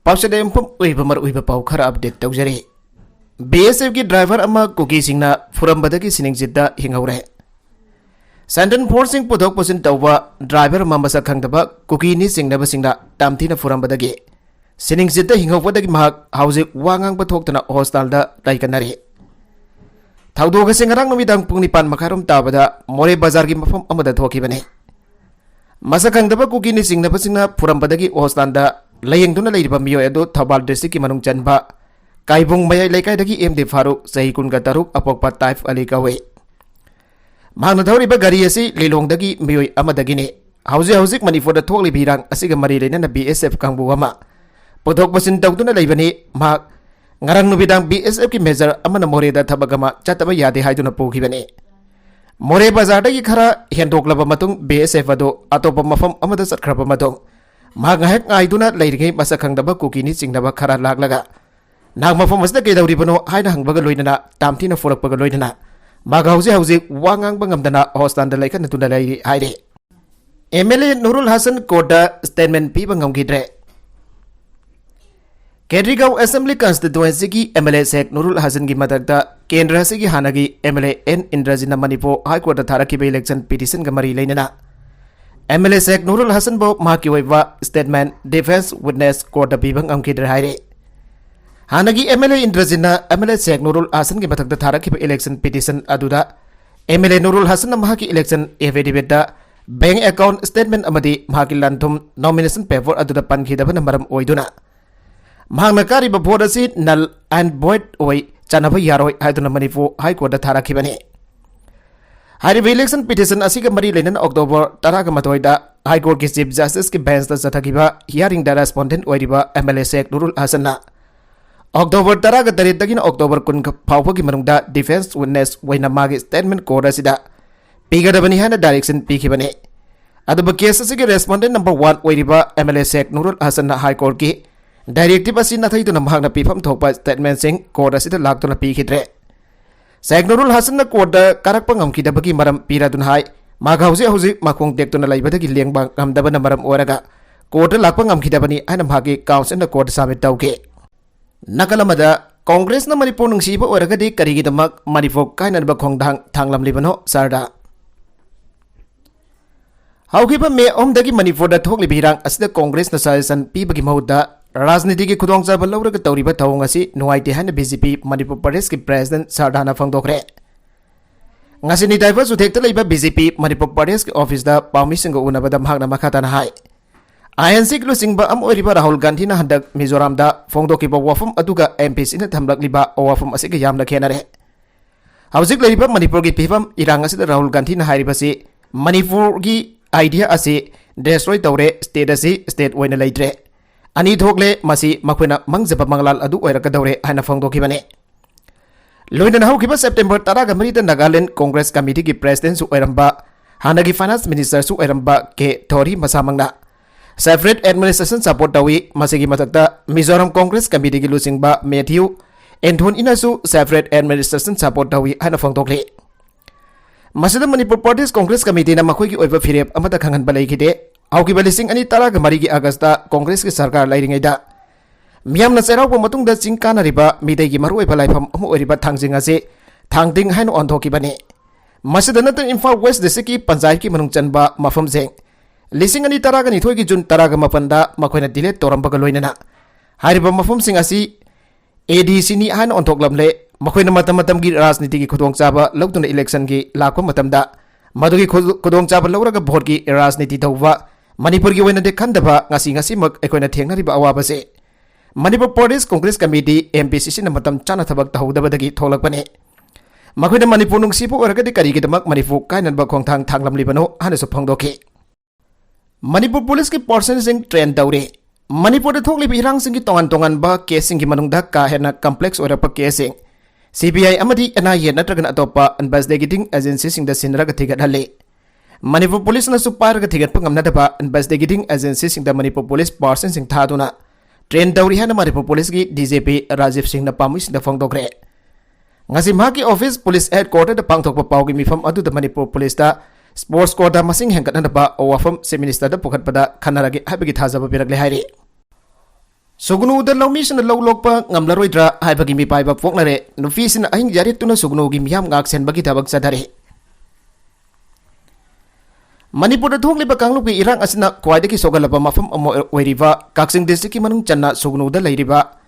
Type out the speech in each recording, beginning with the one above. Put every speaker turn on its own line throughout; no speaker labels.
पाउसद एम्फम उइब मर उइब पाउ खरा अपडेट तौजरे बीएसएफ की ड्राइवर अमा कुकी सिंगना फुरमबदगी सिनिंगजिदा हिंगौरे सैंडन फोर्स सिंग पुथोक पुसिन तौबा ड्राइवर अमा मसक खंगदबा कुकी नि सिंगनबा सिंगना तामथीना फुरमबदगी सिनिंगजिदा हिंगौबदगी महक हाउजिक वांगांग बथोक्तना हॉस्पिटलदा लाइकनरे थौदोग सिंगरांग नुमिदांग पुंग निपान मखारोम ताबदा मोरे बाजार की मफम अमदा थोकिबने मसक खंगदबा कुकी नि सिंगनबा सिंगना फुरमबदगी हॉस्पिटलदा लयेंगदुना लेरिबा मियो एदो थौबाल डिस्ट्रिक्ट की मनुंग चनबा काइबुंग मयाई लेकाइदगी एमडी फारूक सही कुनगा तरुक अपोकपा ताइफ अली कवे मांगना थौरिबा गाड़ी असी लिलोंगदगी मियोय अमदगिने हौजिक मणिपुरदा थोकलि बिरांग असिगा मरी लेना बीएसएफ कांगबु अमा पुथोक पसिन तौदुना लेबनी मा ngarang nubidaang BSF की मेजर अमन मोरेदा थबगमा चतबा यादे हाइदुना पोखिबने मोरे बाजारदगी खरा हेंदोकलबा मतुंग BSF अदो अतोपा मफम अमदा चतखरबा मतुंग मा ngahek ngaiduna leirigei masa khangdaba kukini chingnaba khara laklaga nang mafam asda kedauribano haina hangbaga loinana tamthina forakpaga loinana maga hauji wangang bangamdana hostan da laikhan tuna lai haire MLA Nurul Hasan Koda statement pi bangamgidre Kshetrigao assembly constituency की MLA Sheikh Nurul Hasan की मदद केंद्र से हानगी MLA N इंद्रजिना Manipur high court थारकी election petition का मरी लेना MLA शेख नुरुल हसन बो माकी वैवा स्टेटमेंट डिफेंस विटनेस कोर्ट पीबंग अमकिद्र हाइरे हानगी MLA इंद्रजिना MLA शेख नुरुल हसन की मदद थारकी इलेक्शन पिटिशन अदुदा MLA नुरुल हसन माकी election affidavit bank account statement अमदी माकी लंथुम नॉमिनेशन पेपर अदुदा पनखिदबन मरम ओइदुना महंगना कारिब भोट असी नल एंड वॉइड ओई चनब यारोय हाइदुना मणिपुर हाई कोर्ट थारखिबने हाइरिब इलेक्शन पिटिशन असिगा मरी लेनन अक्टोबर 18 हाई कोर्ट की चीफ जस्टिस की बेंच जथगिबा हियरिंग दा रेस्पोंडेंट ओइरिबा MLA शेख नुरुल हसन अक्टोबर 13 दगिन अक्टोबर 10 फाउबगी मनुंगदा डिफेंस विटनेस वैना मागी स्टेटमेंट कोर्ट असिदा पिगदबनी हाना डायरेक्शन पिखिबने अदब केस असिगे रेस्पोंडेंट नंबर 1 ओइरिबा MLA Sheikh Nurul Hasan high court की डायरेक्टिव असी नथैदुना महंगना पीफम थोकपा स्टेटमेंट सिंग कोर्ट असिदा लाक्तुना पीखिद्रे शेख नुरुल हसन कोर्ट कारकपा ngamkidabagi maram piraduna hai maga hauji makong tektuna laibadagi lengba ngamdabana maram oraga court लाकपा ngamkidabani aina magi council na court submit तौगे नकलमदा कांग्रेस ना मणिपुर नुंसीबा ओरगदि करिगिदमक मणिपुर काइनबा खोंगदांग थांगलमलिबनो सरदा हाउगिबा मे ओमदगी मणिपुर दा थोकलि बिरांग असिदा कांग्रेस ना सजेशन पीबगी महुदा राजनीति की खुदोंगचाब लौरग तौरिबा थौंग असि नुवाइते हाना बीजेपी मणिपुर प्रदेश की प्रेसिडेंट सरदाना फंगदोखरे ngasini daiba suthekta leiba BJP Manipur Pradesh के ऑफिस दा पाउमिसिंग उनबदा महगना मखाताना हाय INC की लुसिंगबा अम ओरिबा राहुल गांधी ना हंदक मिजोराम दा फोंगदोकिबा वाफम अदुगा MP सिना थमलकलिबा वाफम असिग यामना खेनरे हौजिक लेरिबा मणिपुर की फिफम इरांग असिदा राहुल गांधी ना हारिबसि मणिपुर की आइडिया असि डिस्ट्रॉय तौरे स्टेट असि स्टेट ओइना लेइत्रे अनि थोकले मसी मखुना मंगजबा मंगलाल अदु ओइरकदौरे हाना फोंगदोकिबने लोइना हौकिबा सेप्टेम्बर 13 दा नागालैंड कांग्रेस कमिटी की प्रेसिडेंट सु ओइरंबा हानगी फाइनेंस मिनिस्टर सु ओइरंबा के थोरी मसामंगना सेपरेट एडमिनिस्ट्रेशन सपोर्ट तवी मसिगी मतकता मिजोरम कांग्रेस कमिटी की लुसिंगबा मैथ्यू एंथोन इनासु सेपरेट एडमिनिस्ट्रेशन सपोर्ट तवी हाना फोंगदोकले मसिदा मणिपुर प्रदेश कांग्रेस कमिटी ना मखोई की ओइबा फिरेप अमता खंगनबा लेखिदे आउकी लिसिंग अनि तराग मरी की अगस्त कांग्रेस की सरकार लाइरिंगैदा मियामना चेराउबा मतुंगदा चिंग कानरिबा मिदै की मरुइबा लाइफम अमु ओइरिबा थांजिंग असे थांदिंग हाइन ऑनथोकिबने मसिदा नत इम्फाल वेस्ट डिस्ट्रिक्ट की पंचायत की मनुंग चनबा मफम जे लिसिंग अनि तराग निथोय की जुन तराग मपनदा मखोइना डिलेट तोरंबगा लोइनना हारिबा मफम सिंग असी ADC नि हाइन ऑनथोकलमले मखोइना मतम मतम की राजनीति की खुदोंगचाबा लौतुना इलेक्शन की लाखो मतमदा मदुगी खुदोंगचाबा लौरगा भोट की राजनीति तौबा मणिपुर की वैना देखंदबा ngasi मक एकोइना थेंगनरिबा अवाबसे मणिपुर प्रदेश कांग्रेस कमिटी MPCC ना मतम चाना थबक तहौदबदगी थोलकपने मखोइना मणिपुर नुंसीबो ओरगदि करिगिदमक मणिपुर काइननबा खोंथांग थांगलमलिबनो हानसु फंगदोखे मणिपुर पुलिस की पर्सन सिंग ट्रेन तौरे मणिपुर थोकलिबा इरांग सिंग की तोंगान तोंगानबा केस सिंग की मनुंगदा का हेना कॉम्प्लेक्स ओरपा केस सिंग CBI अमदी NIA नत्रगन अतोपा इन्वेस्टिगेटिंग एजेंसी सिंग दा सिनरग थिगदहले Manipur police नसु पारग थिगदपा ngamnadaba investigating agency सिंग दा मणिपुर पुलिस पर्सन सिंग थादुना ट्रेन तौरी हाना मणिपुर पुलिस की DGP राजीव सिंह ना पामुई सिंग दा फोंगदोखरे ngasi mahaki office police headquarter da pangthokpa pawgi mifam adu da manipur police da sports quota masing hengkat na ba wafam se minister da pukhat pada khanaragi habigi thajaba birakle hairi Sugnuda lawmisina lawlokpa ngamlaroidra haibagi mipaiba poknare nufisina ahing yarituna sugnugi miyam ngaksenbagi tabak sadari. Manipur thokliba kangluki irang asina khwaidagi sogalaba mafam amo oiriba Kaksing district ki manung channa sugnuda leiriba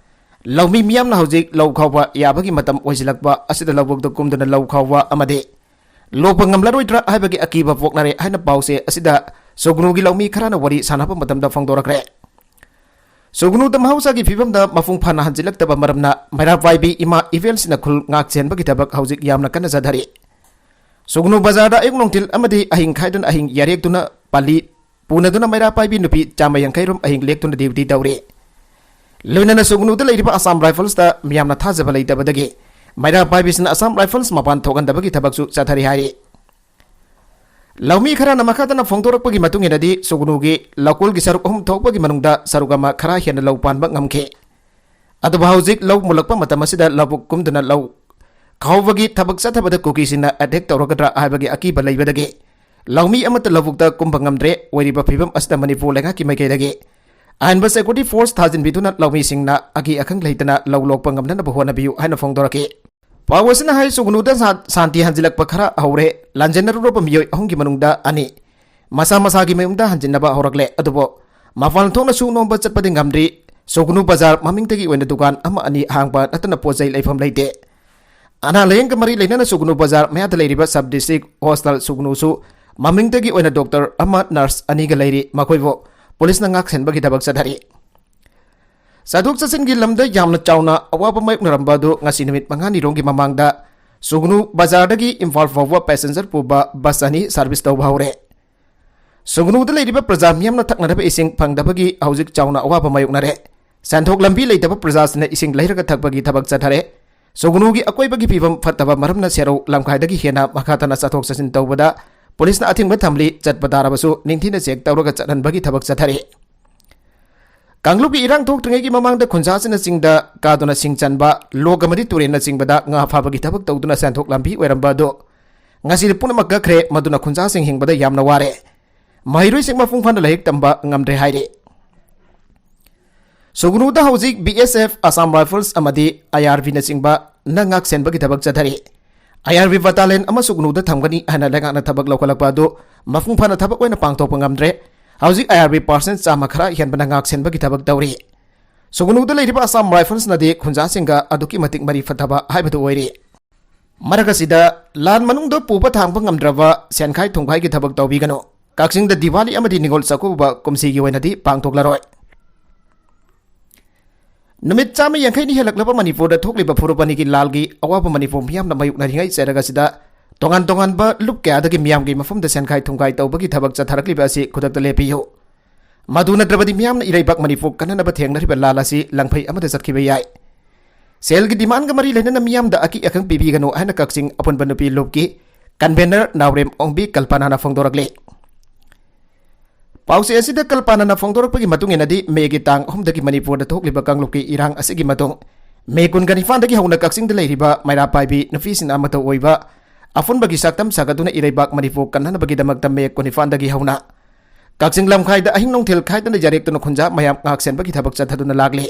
lawmi miyamna hojik law khawba yabagi matam oisilakba asida lawbok kumduna law khawba amade lokpa ngamlaroidra haibagi akiba poknare haina pause asida sugnugi lawmi kharana wari sanapa matamda phangdorakre. Sugnuda mahausa ki fibamda mafung phana hanjilaktaba maramna mairapwaibi ima events na khul ngaksenbagi tabak hojik yamna kana zadari. Sugnu bazar ayung nongtil amadi ahing khaidun ahing yarek tuna pali punaduna mairapwaibi nupi chamayang khairum ahing lek tuna duty dawre. Lunana sugnuda leiriba Assam Rifles ta miyamna thajaba leitabadagi mairapwaibi sina Assam Rifles mapan thogandabagi tabaksu chathari hari. Lawmi khara na makhatana phongdorakpagi matung inadi sugnugi lakul gi saruk thokpagi manungda sarugama khara hena law panba ngamkhe. Aduba hojik law mulakpa matam asida lawbuk kumduna law khawbagi thabak chathabada kukisina attack tawragadra haibagi akiba leibadagi lawmi amata lawbukta kumba ngamdre oiriba phibam asida Manipur lenga ki maikaidagi anba security force thajin biduna lawmi singna agi akhang leitana lawlokpa ngamnana bahona biu haina phongdoraki. Pawasina hai sugnuda santi hanjilak pakhara haure lanjenaru ropa miyoi ahongi manungda ani masa masagi mayumda hanjinaba horakle adubo mafal thongna su nomba chatpadi ngamdri sugnu bazar mamingtagi oina dukan ama ani hangpa natana pojai leifam leite. Ana leng kamari leina sugnu bazar mayata leiriba sub district hostel sugnu su mamingtagi oina doctor ama nurse ani ga leiri makoibo police na ngaksenbagi tabak sadari. Saduk sasingi lamda yamna chauna awaba mayuk narambadu ngasi numit mangani rongi mamangda sugnu bazar dagi Imphal fawwa passenger puba bus ani service tawba haure. Sugnu da leiriba praja miyamna thaknadaba ising phangdabagi hojik chauna awaba mayuk nare santhok lambi leitaba prajasina ising leiraga thakbagi thabak chathare. Sugnugi akoibagi pibam fattaba maramna sero lamkhaidagi hena makhatana chathok chasin tawbada police na athingba thamli chatpadarabasu ningthina check tawraga chathanbagi thabak chathare. Kangluki irang thoktrengegi mamangda khunjasina singda kaduna singchanba logamadi turena singbada nga phabagi thabak tawduna santhok lambi oirambado ngasi punamak gakre maduna khunjasing hingbada yamna ware mairoi singma phungphana lahik tamba ngamdre haire. Sugnuda hojik BSF Assam Rifles amadi IRV na singba na ngaksenbagi thabak chathari. IRV battalion ama sugnuda thamgani hana lengana thabak laukalakpado mafungphana thabak oina pangthokpa ngamdre hojik IRV person chama khara hianbana ngaksenbagi thabak tawri. Sugnuda leiriba Assam Rifles nadi khunjasinga aduki matik mari fathaba haibadu oiri. Maragasida lan manungdo puba thangpa ngamdraba senkhai thongkhai gi thabak tawbigano Kaksingda Diwali amadi Ningol Chakuba kumsigi oinadi pangthoklaroi. Numit chama yangkai ni helaklaba Manipur da thokliba phurupani ki lalgi awaba Manipur miyamna mayuk naringai cheragasida tongan tongan ba lup kya dagi miyam gi mafum da senkhai thongkai tawbagi thabak chatharakliba asi khudakta lepiyo maduna drabadi miyamna iraibak Manipur kanana ba thengnariba lalasi langphai amada chatkiba yai sel gi demand ga mari lena miyam da aki akhang pibi gano hana Kaksing apun banupi lupki convener Naurem Ongbi Kalpana na phongdorakle. Pause asida kalpana na phongdorakpagi matung inadi megi tang homdagi Manipur da thokliba kangluki irang asigi matung me kun ganifan dagi hauna Kaksing da leiriba mairapaibi nafisin amato oiba afun bagi saktam sagaduna iraibak Manipur kanana bagi damak tamme kunifan dagi hauna Kaksing lamkhai da ahing nongthil khai da jarek tuna khunja mayam ngaksen bagi thabak chathaduna lagle.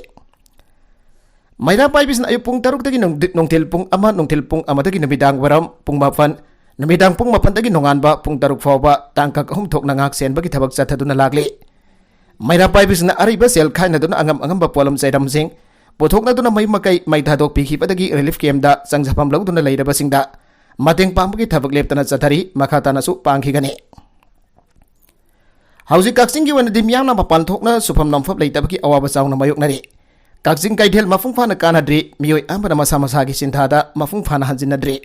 Mairapaibi sin ayu pung taruk dagi nongthil pung ama dagi namidang waram pung mafan namidang pung mapan dagi nonganba pung taruk fawba tangkak thok na ngaksen bagi thabak chathaduna lagle. Mairapaibi sin ariba sel khai na duna angamba polam sairam sing pothok na duna mai makai mai thadok pikhi padagi relief camp da sangjapam lawduna leiraba singda mateng pambagi thabak leptana chathari makhatana su pangkhigani. Hausi Kaksing gi wana dimyamna mapan thokna sufam namphap leitabagi awaba chawna mayoknari. Kaksing kaithel mafungphana kanadri miyoi ambana masa masagi sinthada mafungphana hanjinadri.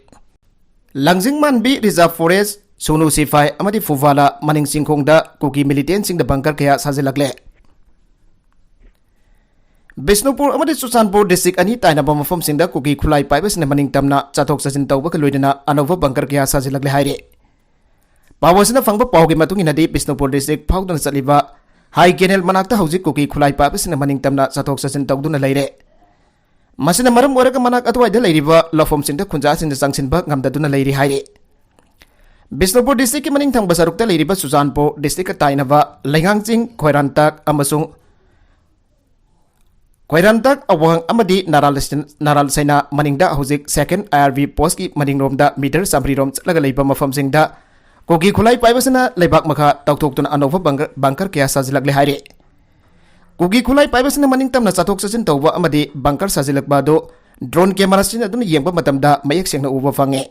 Langjing manbi reserve forest Sunu Sifai amadi Fuvala maning singkhongda kuki militant singda bunker kaya sajilakle. Bisnupur amadi Susanpur district ani tainaba mafam singda kuki khulai paibasina maning tamna chathok chachin tawba loidana anova bunker kaya sajilakle haire. Pawasina fangba pawgi matung inadi Bisnupur district phawduna chaliba High Kennel manakta hojik kuki khulai paibasina maning tamna chathok chachin tawduna leire. Masina maram oraga manak atwaida leiriba lofom singda khunja singda changsinba ngamdaduna leiri haire. Bisnupur district ki maning thang basarukta leiriba Susanpur district ka tainaba Lengangjing Khoirantak amasung Khoirantak awang amadi naral saina maningda hojik second IRV post ki maningromda meter samrirom chlaga leiba mafamsingda kogi khulai paibasana leibak makha tawthoktuna anova bunker kya sajilagle haire kogi khulai paibasana maningtamna chathok chachin tawba amadi bunker sajilakba do drone camera sin aduna yengba matamda mayek sengna uba fange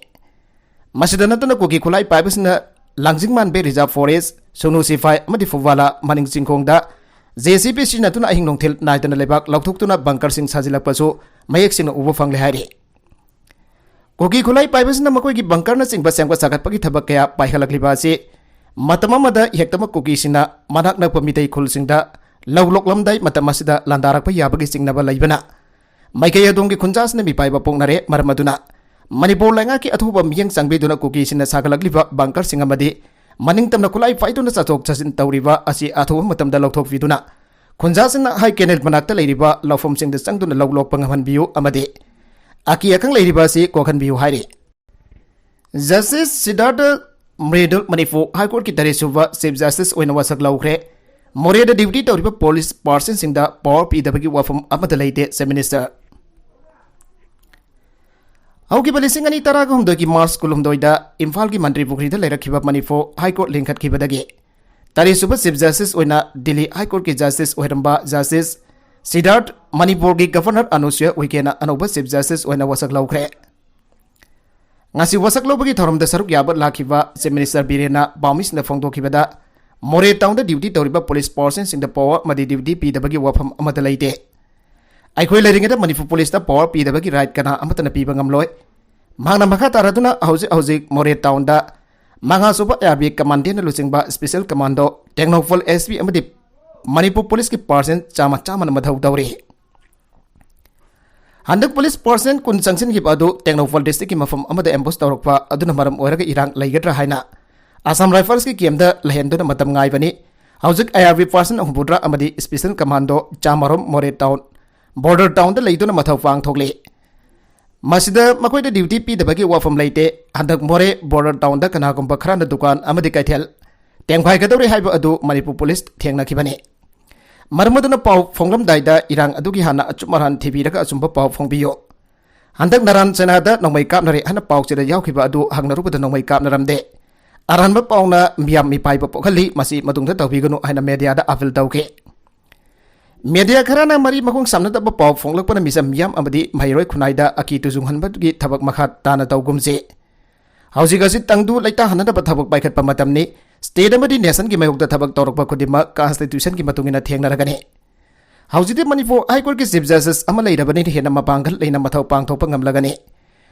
masida natuna kogi khulai paibasana langjingman be reserve forest sonu sifai amadi fuwala maning chingkhongda JCP sin natuna ahing nongthil naitana lebak lauthokuna bunker sing sajilakpasu mayek sengna uba fangle haire kogi khulai paibasna makoi gi bunker na singba sengba sagatpagi thabak kaya paihalakliba ase matamamada hektama kogi sina manak na pamitei khulsingda lawloklamdai matamasida landarakpa yabagi singnaba laibana maikaya dongi khunjas na mi paiba pongnare maramaduna manipur langa ki athuba miyang sangbiduna kogi sina sagalakliba bunker singamadi maningtamna khulai faiduna chathok chasin tawriba asi athuba matamda lawthok viduna khunjasna hai kenel manakta leiriba lawfom singda changduna lawlok panghambiu amade aki akang leiriba si kokhan biu haire Justice Siddhartha Mredul Manipur High Court ki taresuba Chief Justice oina wasak lawkhre Moreda duty tawriba police person singda power pidabagi wafam amada leite se minister Auki balising ani taraga humdogi Mars kulumdoida Imphal ki Mantri Pukhrida leirakhiba Manipur High Court lingkhat khibadagi taresuba Chief Justice oina Delhi High Court ki Justice oiramba Justice Siddharth Manipur ki Governor Anusya Uikena anoba Chief Justice oina wasak lawkhre ngasi wasak lawbagi thoramda saruk yaba lakhiba Chief Minister Birena Baumis na phongdokhibada More town the duty tawriba police persons in the power madi duty pidabagi wafam amada leite aikhoi leiringada Manipur police da power pidabagi right kana amatana piba ngamloi mangna makha taraduna hauzik More town da manga suba yabi commandant lucingba special commando technoful SP amadi Manipur police ki person chama na mathau tawri handak police person kun sangsin ki adu technoful district ki mafam amada ambush tawrokpa aduna maram oiraga irang leigadra haina Assam Rifles ki kiamda lehenduna matam ngai bani hauzik IRV person humbudra amadi special commando chamarom More town border town da leiduna mathau pang thokle masida makoi da duty pi dabagi wafam leite handak More border town da kana gumba khrana dukan amadi kaithel tengphai kadori haiba adu Manipur police thengna khibani marmaduna pau phonglam daida irang adugi hana achumaran thibiraga achumba pau phongbiyo handak naran senada nongmai kapnare hana pau chira yaukhiba adu hangnaruba nongmai kapnaramde Aranba pauna miyam mi paiba pokhali masi matungda tawbiganu haina media da appeal tawke media kharana mari makung samna da paw phonglakpana misam miyam amadi mairoi khunaida aki tujung hanbagi thabak makhat tana tawgumje haujigasi tangdu laita hanada ba thabak baikhat pamatamni state amadi nation ki mayokda thabak tawrokba khudima constitution ki matungina thengna ragane haujide Manipur High Court ki Chief Justice ama leirabani hena mapangal leina mathau pangthokpa ngamlagane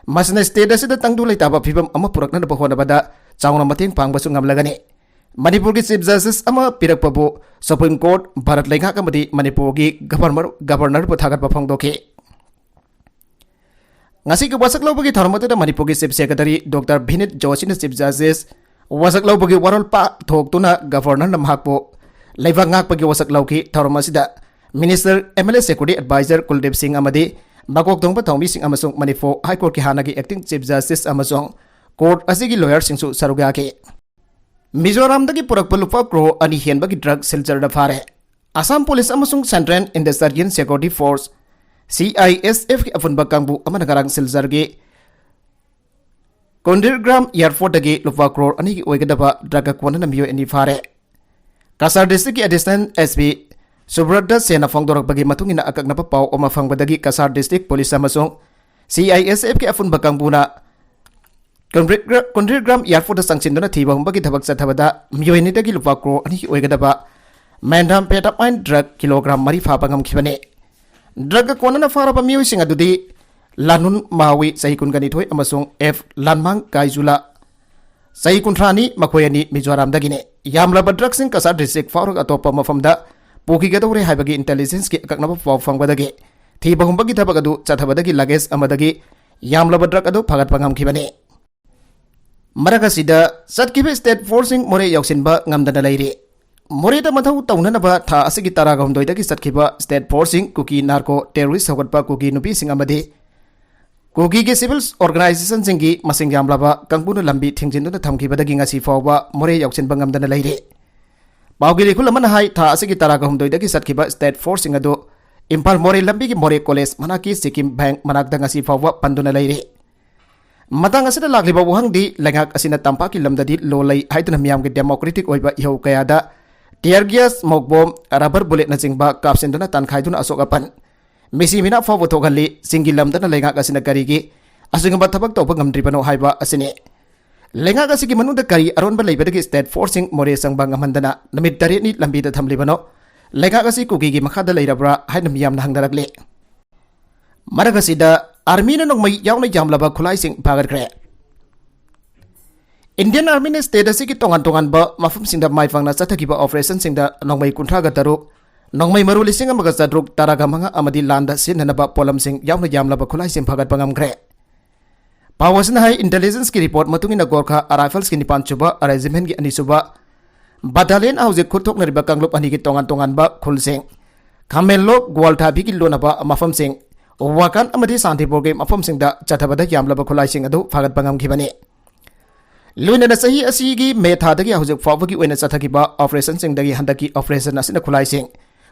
masna state asida tangdu laita ba phibam ama purakna ba hona bada Changna mateng pangbasu ngamlagane Manipur ki Chief Justice ama pirakpabu Supreme Court Bharat Lengha kamadi Manipur ki governor pu thagat phongdoke ngasi ki wasak lawbagi tharmata da Manipur ki Chief Secretary Dr. Bhinit Joshi na Chief Justice wasak lawbagi warol pa thoktuna governor na mahakpo leiba ngakpagi wasak lawki tharmasida Minister MLA Security Advisor Kuldeep Singh amadi makok thongpa thongmi sing amasung Manipur High Court ki hanagi acting Chief Justice amasung Court asigi lawyer singsu sarugake Mizoram dagi purakpa lupa crore ani henbagi drug silchar da phare Assam Police amasung Central Insurgent Security Force CISF ki afunba kangbu amana garang silchar ge Kondirgram Airport dagi lupa crore ani ki oigadaba drug kwana namiyo ani phare Kasar District ki Assistant SP Subrata Sena phongdorak bagi matungina akaknapa pau oma phangbadagi Kasar District Police amasung CISF ki afunba kangbuna Kondirgram Airport da sangchinduna thiba humbagi thabak chathabada miyoini dagi lupa crore ani oigadaba mandam petapine drug kilogram mari phapa ngamkhibane drug konana faraba miyo singa dudi lanun mawi sahi kungani thoi amasung F lanmang kaijula sahi kuntrani makoyani Mizoram dagine yamlaba drug sing Kasar district farog atopa mafamda poki gadore haibagi intelligence ki akaknaba paw fangbadagi thiba humbagi thabak adu chathabadagi luggage amadagi yamlaba drug adu phagat pangamkhibane Maragasida satkibe state forcing More yauksinba ngamdana leire More da mathau taunanaba tha asigi taraga humdoi ki satkiba state forcing kuki narco terrorist hawatpa kuki nupi sing amade kuki ge civil organization singi masing yamlaba kangpuna lambi thingjinduna thamkibadagi ngasi fawba More yauksinba ngamdana leire Baugiri kulamana hai tha asigi taraga humdoi ki satkiba state forcing ado Impal More lambi ki More College manaki Sikkim Bank manakda ngasi fawwa panduna leiri. Matang asida lagliba wuhang di lengak asina tampa ki lamdadi lolai haituna miyam ki democratic oiba ihau kayada tear gas mogbom rubber bullet na jingba kapsenduna tankhaiduna asokapan misi mina fawwa thogali singi lamdana lengak asina karigi asingba thabak tawba ngamdribano haiba asine lengak asigi manungda kari aronba leibadagi state forcing More sangba ngamhandana namit tare ni lambi da thamlibano lengak asi kugi gi makhada leirabra haina miyam na hangdaragle maragasida Army na nongmay yaw na jamlaba khulai sing bagar kre. Indian Army na state asi ki tongan ba mafum singda maifang na sathagiba operation singda nongmay kunthraga taruk nongmay maru lising amaga sadruk taraga mga amadi landa sinhanaba polam sing yaw na jamlaba khulai sing bagat pangam kre. Pawas na hay intelligence ki report matungin na Gorkha Rifles ki nipan chuba regiment ki anisuba battalion hauzik khutok na riba kanglop ani ki tongan ba khulsing Khamelo Gwaltha bi ki lona ba mafum sing Wakan amadi Santipur game afam singda chathabada yamlaba khulai sing adu phagat pangam khibani luina na sahi asigi methadagi haujuk fawagi oina chathagiba operation singdagi handaki operation asina khulai sing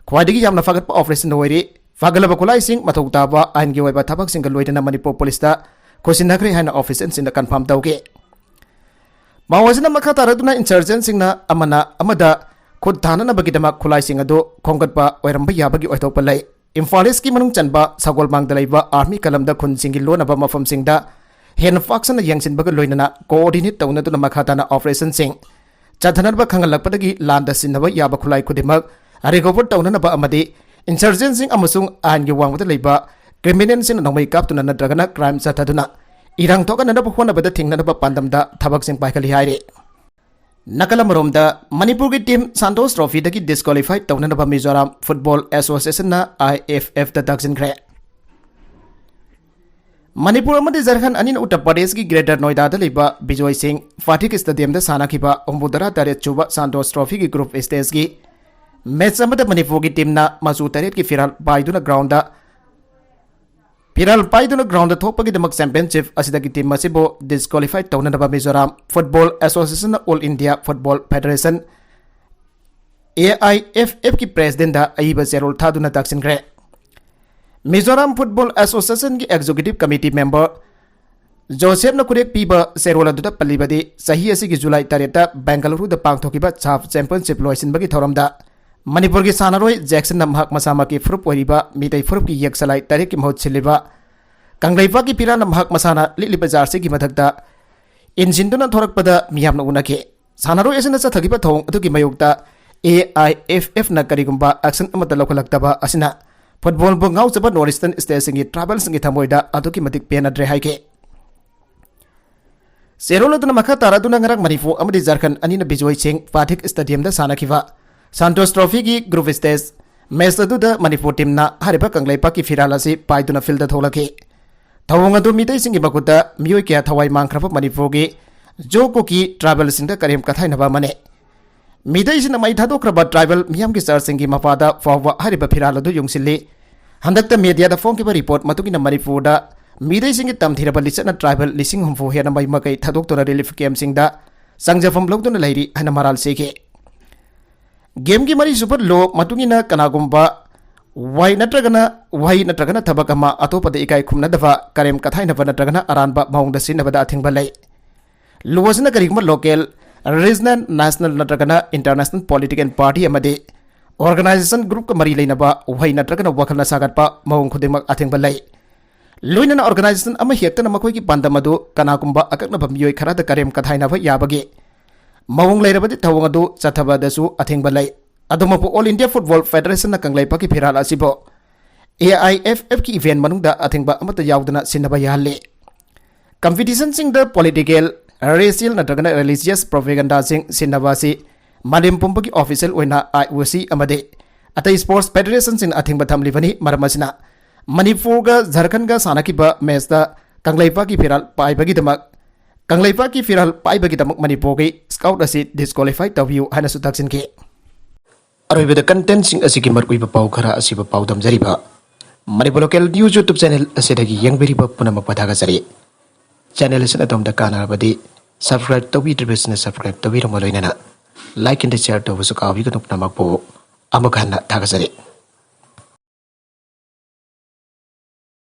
khwadigi yamna phagat pa operation noiri fagalaba khulai sing mathok taba ain gi oiba thabak singa loidana Manipur police ta khosinakre hana officer sinda confirm tawge mawazina makha taraduna insurgent singna amada khud thana na bagidama khulai sing adu khongatpa oiramba yabagi oithopa lai Imphal East ki manung chanba sagol mangda leiba army kalamda khun singi lonaba mafam singda hen faction na yangsin baga loinana coordinate tawna tuna makhatana operation sing chathanarba khangalakpadagi landa sinaba yaba khulai khudimak recover tawna ba amadi insurgent sing amasung an gi wangwada leiba criminal sin nongmai kaptuna nadragana crime chathaduna irang thokana na hona bada thingna na pandamda thabak sing paikali haire Nakala maromda Manipur ki team Santos Trophy dagi disqualified tawna na Mizoram Football Association na IFF da daksin kre. Manipur amadi Jharkhand anin Uttar Pradesh ki Greater Noida da liba Bijoy Singh Fatik Stadium da sana kiba Ombudara Taret chuba Santos Trophy ki group stage ki match amada Manipur ki team na masu taret ki firal baiduna ground da Piral paiduna ground thokpagi damak championship asidagi team masibo disqualified tawna na Mizoram Football Association All India Football Federation AIFF ki president da aiba zerol thaduna taksin kre Mizoram Football Association ki executive committee member Joseph na kurek piba zerol adu da palibadi sahi asigi July tareta Bangalore da pangthokiba CHAF championship loisin bagi thoramda Manipur ki sanaroi Jackson namhak masama ki frup oriba mitai frup ki yaksalai tarik ki mahut siliba kanglaipa ki pira namhak masana liliba jarsi ki mathakta injinduna thorak pada miyamna unake sanaroi asina chathagiba thong adu ki mayukta AIFF na karigumba action amata lokhlaktaba asina football bu ngau chaba Northeastern state singi travel singi thamoida adu ki matik pena dre haike Serolo tuna makha taraduna ngarang Manipur amadi Jharkhand anina Bijoy Singh Fatik Stadium da sana kiwa Santos Trophy ki group stage match adu da Manipur team na hariba kanglaipa ki firala si paiduna field da tholaki thawong adu mitai singi bakuta miyoi kya thawai mangkhrapa Manipur ki joko ki travel singda karem kathai naba mane mitai sina mai thadokraba tribal miyam ki sar singi mapada fawwa hariba firala du yungsilli handakta media da phone ki report matugina Manipur da mitai singi tamthiraba lisana tribal lising humfu hena mai makai thadoktora relief camp singda sangjafam logduna lairi hana maral seke Game ki mari super low matungina kanagumba wai natragana thabakama atopada ikai khumna dava karem kathai na natragana aranba maungda sinna bada athingba lai luwasna karigma local regional national natragana international political party amade organization group ka mari leinaba wai natragana wakhalna sagatpa maung khudimak athingba lai loinana organization ama hektana makoi ki pandamadu kanagumba akakna bamyoi kharada karem kathai na yabage Mawung lairabadi thawang adu chathabadasu athingba lai adumapu All India Football Federation na kanglaipa ki phiral asibo AIFF ki event manungda athingba amata yaudana sinaba yalle competition sing the political racial natragana religious propaganda sing sinaba si malim pumpa ki official oina IOC amade atai sports federation sin athingba thamlibani maramasina Manipur ga Jharkhand ga sanakiba match da kanglaipa ki phiral paibagi damak Kanglaipa ki firal pai bagi tamak Manipur ki scout asi disqualified tawiu hana sutaksin ki aroiba da content sing asi ki markui ba pau khara asi ba pau damjari ba Manipur local news YouTube channel asi dagi yang beri ba punama pathaga sari channel sana tom da kana badi subscribe tawi business subscribe tawi ramaloina na like and share tawu su kawi ka nupna makpo amakhana thaga sari